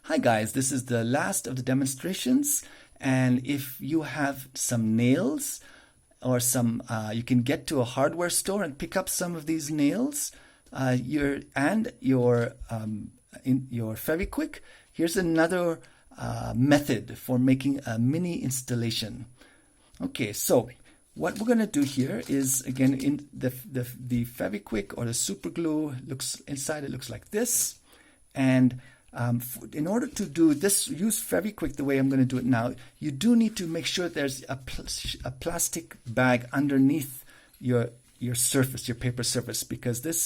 Hi guys, this is the last of the demonstrations, and if you have some nails or some, you can get to a hardware store and pick up some of these nails, your Fevikwik. Here's another method for making a mini installation. Okay, so what we're going to do here is, again, in the Fevikwik or the super glue looks inside. It looks like this, and in order to do this, use Fevikwik the way I'm going to do it now, you do need to make sure there's a plastic bag underneath your surface, your paper surface, because this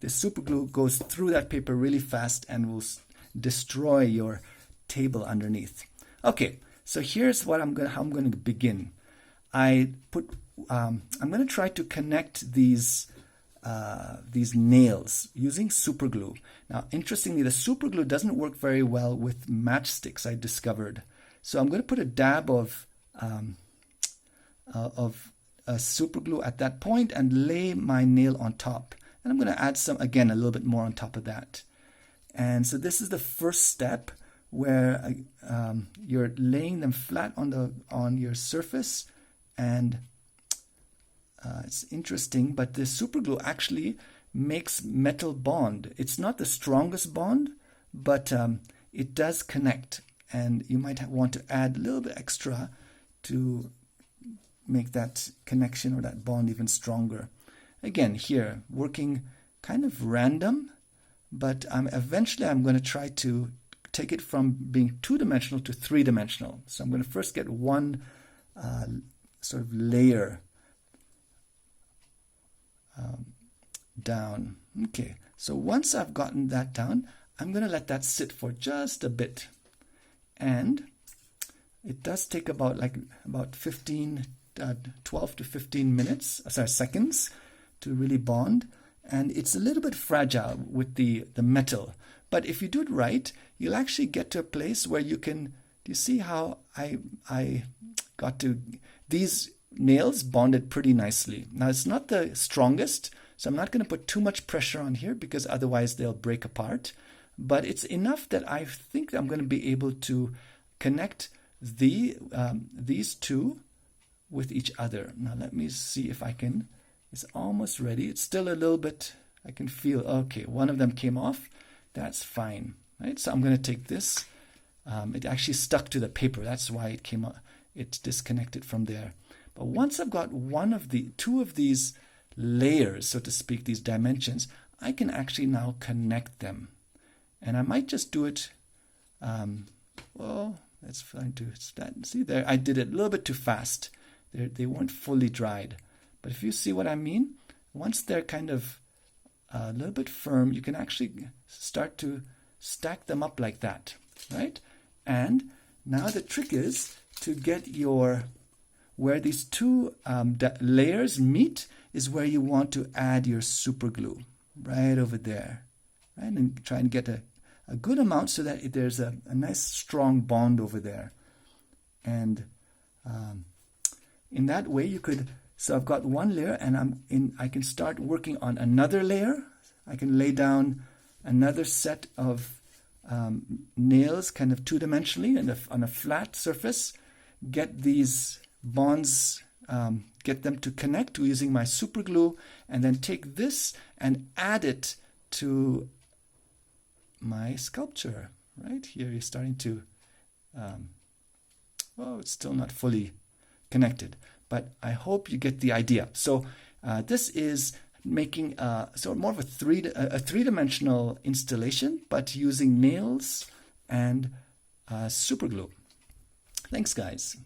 super glue goes through that paper really fast and will destroy your table underneath. Okay, so here's what how I'm going to begin. I'm going to try to connect these nails using super glue. Now, interestingly, the super glue doesn't work very well with matchsticks, I discovered. So I'm going to put a dab of super glue at that point and lay my nail on top. And I'm going to add some, again, a little bit more on top of that. And so this is the first step where you're laying them flat on your surface. And it's interesting, but the super glue actually makes metal bond. It's not the strongest bond, but it does connect, and you might want to add a little bit extra to make that connection or that bond even stronger. Again, here, working kind of random, but eventually I'm going to try to take it from being two-dimensional to three-dimensional. So I'm going to first get one sort of layer down. Okay, so once I've gotten that down, I'm going to let that sit for just a bit, and it does take about 12 to 15 minutes, seconds to really bond, and it's a little bit fragile with the metal, but if you do it right, you'll actually get to a place where you can. Do you see how I got to these nails bonded pretty nicely? Now, it's not the strongest, so I'm not going to put too much pressure on here because otherwise they'll break apart, but it's enough that I think I'm going to be able to connect these two with each other. Now let me see if I can. It's almost ready. It's still a little bit, I can feel, okay, one of them came off. That's fine, right? So I'm going to take this. It actually stuck to the paper. That's why it came out. It's disconnected from there. But once I've got two of these layers, so to speak, these dimensions, I can actually now connect them. And I might just do it, well, let's find to that. See there, I did it a little bit too fast. They weren't fully dried. But if you see what I mean, once they're kind of a little bit firm, you can actually start to stack them up like that, right? And now the trick is to get where these two layers meet is where you want to add your super glue, right over there, right? And try and get a good amount so that there's a nice strong bond over there. And in that way you could, so I've got one layer and I can start working on another layer. I can lay down another set of nails kind of two-dimensionally on a flat surface, get these bonds, get them to connect using my super glue, and then take this and add it to my sculpture. Right here you're starting to, it's still not fully connected, but I hope you get the idea. So this is making so more of a three-dimensional installation, but using nails and super glue. Thanks, guys.